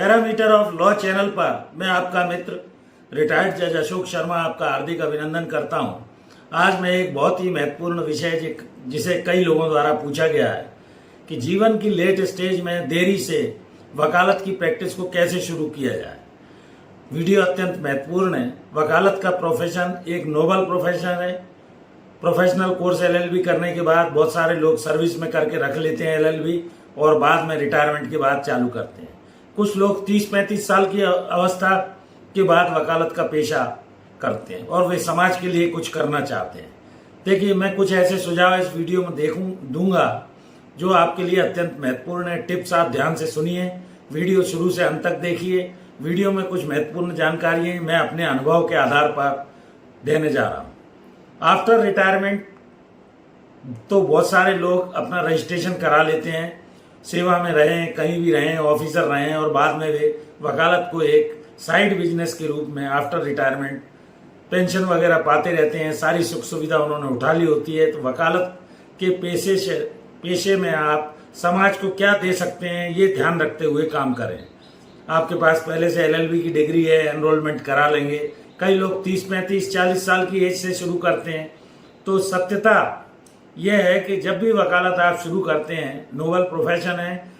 Parameter of law channel पर मैं आपका मित्र रिटायर्ड जज अशोक शर्मा आपका हार्दिक अभिनंदन करता हूं। आज मैं एक बहुत ही महत्वपूर्ण विषय जिसे कई लोगों द्वारा पूछा गया है कि जीवन की लेट स्टेज में देरी से वकालत की प्रैक्टिस को कैसे शुरू किया जाए। वीडियो अत्यंत महत्वपूर्ण है। वकालत का प्रोफेशन एक नोबल प्रोफेशन है। प्रोफेशनल कोर्स एलएलबी करने के बाद बहुत सारे लोग सर्विस में करके रख लेते हैं एलएलबी और बाद में रिटायरमेंट के बाद चालू करते हैं। कुछ लोग 30-35 साल की अवस्था के बाद वकालत का पेशा करते हैं और वे समाज के लिए कुछ करना चाहते हैं। देखिए, मैं कुछ ऐसे सुझाव इस वीडियो में दूंगा जो आपके लिए अत्यंत महत्वपूर्ण है। टिप्स आप ध्यान से सुनिए, वीडियो शुरू से अंत तक देखिए। वीडियो में कुछ महत्वपूर्ण जानकारी मैं अपने अनुभव के आधार पर देने जा रहा हूँ। आफ्टर रिटायरमेंट तो बहुत सारे लोग अपना रजिस्ट्रेशन करा लेते हैं, सेवा में रहें, कहीं भी रहें, ऑफिसर रहें और बाद में वे वकालत को एक साइड बिजनेस के रूप में आफ्टर रिटायरमेंट पेंशन वगैरह पाते रहते हैं। सारी सुख सुविधा उन्होंने उठा ली होती है। तो वकालत के पेशे में आप समाज को क्या दे सकते हैं, ये ध्यान रखते हुए काम करें। आपके पास पहले से एलएलबी की डिग्री है, एनरोलमेंट करा लेंगे। कई लोग 30-35-40 साल की एज से शुरू करते हैं। तो सत्यता यह है कि जब भी वकालत आप शुरू करते हैं, नोबल प्रोफेशन है।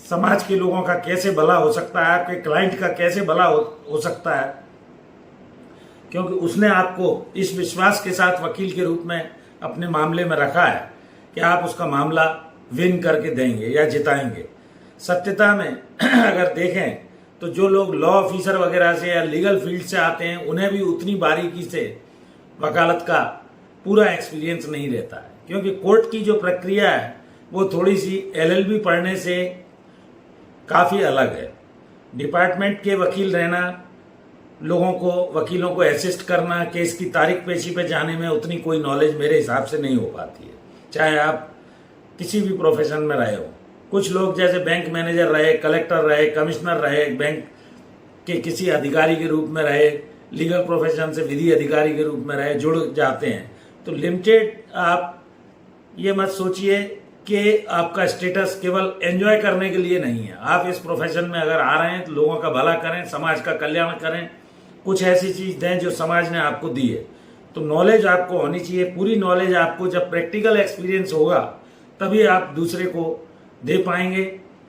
समाज के लोगों का कैसे भला हो सकता है, आपके क्लाइंट का कैसे भला हो सकता है, क्योंकि उसने आपको इस विश्वास के साथ वकील के रूप में अपने मामले में रखा है कि आप उसका मामला विन करके देंगे या जिताएंगे। सत्यता में अगर देखें तो जो लोग लॉ ऑफिसर वगैरह से या लीगल फील्ड से आते हैं, उन्हें भी उतनी बारीकी से वकालत का पूरा एक्सपीरियंस नहीं रहता है, क्योंकि कोर्ट की जो प्रक्रिया है वो थोड़ी सी एलएलबी पढ़ने से काफ़ी अलग है। डिपार्टमेंट के वकील रहना, वकीलों को असिस्ट करना, केस की तारीख पेशी पे जाने में उतनी कोई नॉलेज मेरे हिसाब से नहीं हो पाती है, चाहे आप किसी भी प्रोफेशन में रहे हो। कुछ लोग जैसे बैंक मैनेजर रहे, कलेक्टर रहे, कमिश्नर रहे, बैंक के किसी अधिकारी के रूप में रहे, लीगल प्रोफेशन से विधि अधिकारी के रूप में रहे, जुड़ जाते हैं। तो लिमिटेड आप ये मत सोचिए कि आपका स्टेटस केवल एंजॉय करने के लिए नहीं है। आप इस प्रोफेशन में अगर आ रहे हैं तो लोगों का भला करें, समाज का कल्याण करें, कुछ ऐसी चीज दें जो समाज ने आपको दी है। तो नॉलेज आपको होनी चाहिए, पूरी नॉलेज आपको जब प्रैक्टिकल एक्सपीरियंस होगा तभी आप दूसरे को दे पाएंगे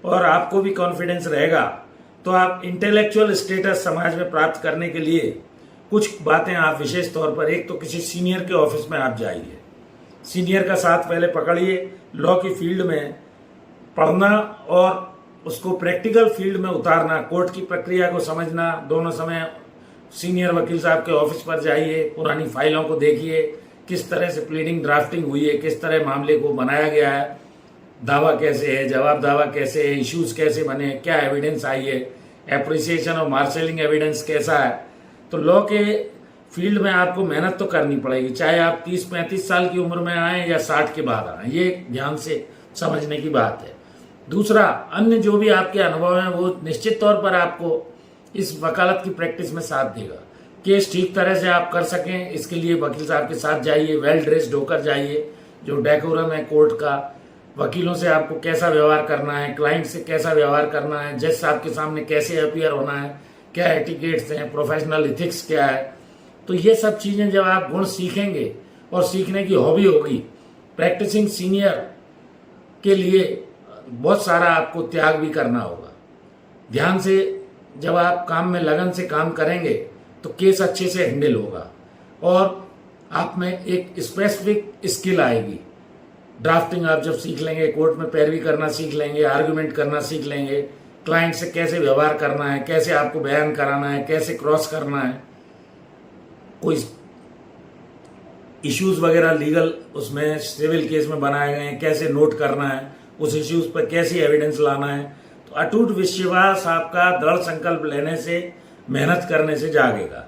और आपको भी कॉन्फिडेंस रहेगा। तो आप इंटेलेक्चुअल स्टेटस समाज में प्राप्त करने के लिए कुछ बातें आप विशेष तौर पर, एक तो किसी सीनियर के ऑफिस में आप जाइए, सीनियर का साथ पहले पकड़िए। लॉ की फील्ड में पढ़ना और उसको प्रैक्टिकल फील्ड में उतारना, कोर्ट की प्रक्रिया को समझना, दोनों समय सीनियर वकील साहब के ऑफिस पर जाइए, पुरानी फाइलों को देखिए, किस तरह से प्लीडिंग ड्राफ्टिंग हुई है, किस तरह मामले को बनाया गया है, दावा कैसे है, जवाब दावा कैसे है, इश्यूज कैसे बने, क्या एविडेंस आई है, एप्रिसिएशन और मार्शलिंग एविडेंस कैसा है। तो लॉ के फील्ड में आपको मेहनत तो करनी पड़ेगी, चाहे आप 30-35 साल की उम्र में आए या 60 के बाद आए। ये ध्यान से समझने की बात है। दूसरा, अन्य जो भी आपके अनुभव हैं वो निश्चित तौर पर आपको इस वकालत की प्रैक्टिस में साथ देगा। केस ठीक तरह से आप कर सकें, इसके लिए वकील साहब के साथ जाइए, वेल ड्रेस्ड होकर जाइए। जो डेकोरम है कोर्ट का, वकीलों से आपको कैसा व्यवहार करना है, क्लाइंट से कैसा व्यवहार करना है, जज साहब के सामने कैसे अपीयर होना है, क्या एटिकेट्स हैं, प्रोफेशनल इथिक्स क्या है। तो ये सब चीजें जब आप गुण सीखेंगे और सीखने की हॉबी होगी, प्रैक्टिसिंग सीनियर के लिए बहुत सारा आपको त्याग भी करना होगा। ध्यान से जब आप काम में लगन से काम करेंगे तो केस अच्छे से हैंडल होगा और आप में एक स्पेसिफिक स्किल आएगी। ड्राफ्टिंग आप जब सीख लेंगे, कोर्ट में पैरवी करना सीख लेंगे, आर्गुमेंट करना सीख लेंगे, क्लाइंट से कैसे व्यवहार करना है, कैसे आपको बयान कराना है, कैसे क्रॉस करना है, कोई इश्यूज वगैरह लीगल उसमें सिविल केस में बनाए गए हैं, कैसे नोट करना है, उस इश्यूज पर कैसे एविडेंस लाना है। तो अटूट विश्वास आपका दृढ़ संकल्प लेने से, मेहनत करने से जागेगा।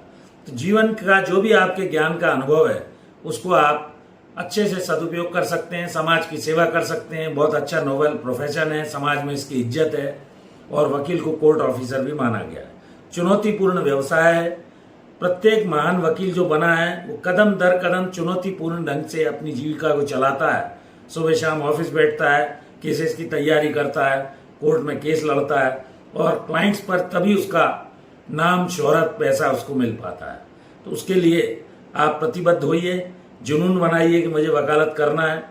तो जीवन का जो भी आपके ज्ञान का अनुभव है उसको आप अच्छे से सदुपयोग कर सकते हैं, समाज की सेवा कर सकते हैं। बहुत अच्छा नोबल प्रोफेशन है, समाज में इसकी इज्जत है और वकील को कोर्ट ऑफिसर भी माना गया है। चुनौतीपूर्ण व्यवसाय है। प्रत्येक महान वकील जो बना है वो कदम दर कदम चुनौतीपूर्ण ढंग से अपनी जीविका को चलाता है। सुबह शाम ऑफिस बैठता है, केसेस की तैयारी करता है, कोर्ट में केस लड़ता है और क्लाइंट्स पर तभी उसका नाम, शोहरत, पैसा उसको मिल पाता है। तो उसके लिए आप प्रतिबद्ध होइए, जुनून बनाइए कि मुझे वकालत करना है,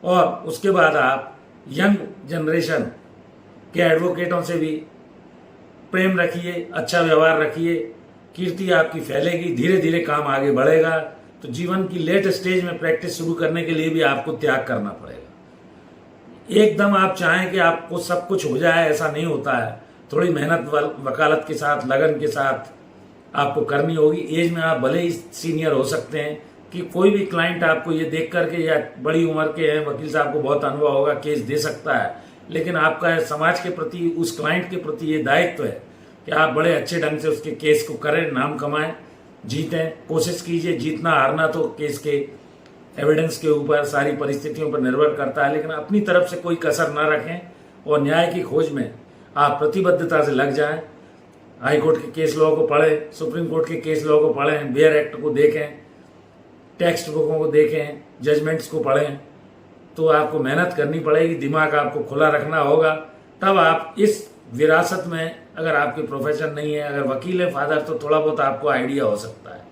और उसके बाद आप यंग जनरेशन के एडवोकेटों से भी प्रेम रखिए, अच्छा व्यवहार रखिए, कीर्ति आपकी फैलेगी, धीरे धीरे काम आगे बढ़ेगा। तो जीवन की लेट स्टेज में प्रैक्टिस शुरू करने के लिए भी आपको त्याग करना पड़ेगा। एकदम आप चाहें कि आपको सब कुछ हो जाए, ऐसा नहीं होता है। थोड़ी मेहनत वकालत के साथ, लगन के साथ आपको करनी होगी। एज में आप भले ही सीनियर हो सकते हैं कि कोई भी क्लाइंट आपको ये देख करके, या बड़ी उम्र के हैं, वकील साहब को बहुत अनुभव होगा, केस दे सकता है, लेकिन आपका समाज के प्रति, उस क्लाइंट के प्रति ये दायित्व है कि आप बड़े अच्छे ढंग से उसके केस को करें, नाम कमाएं, जीतें। कोशिश कीजिए, जीतना हारना तो केस के एविडेंस के ऊपर, सारी परिस्थितियों पर निर्भर करता है, लेकिन अपनी तरफ से कोई कसर ना रखें और न्याय की खोज में आप प्रतिबद्धता से लग जाएं। हाई कोर्ट के केस लॉ को पढ़ें, सुप्रीम कोर्ट के केस लॉ को पढ़ें, बेयर एक्ट को देखें, टेक्स्ट बुकों को देखें, जजमेंट्स को पढ़ें। तो आपको मेहनत करनी पड़ेगी, दिमाग आपको खुला रखना होगा, तब आप इस विरासत में, अगर आपके प्रोफेशन नहीं है, अगर वकील है फादर, तो थोड़ा बहुत आपको आइडिया हो सकता है।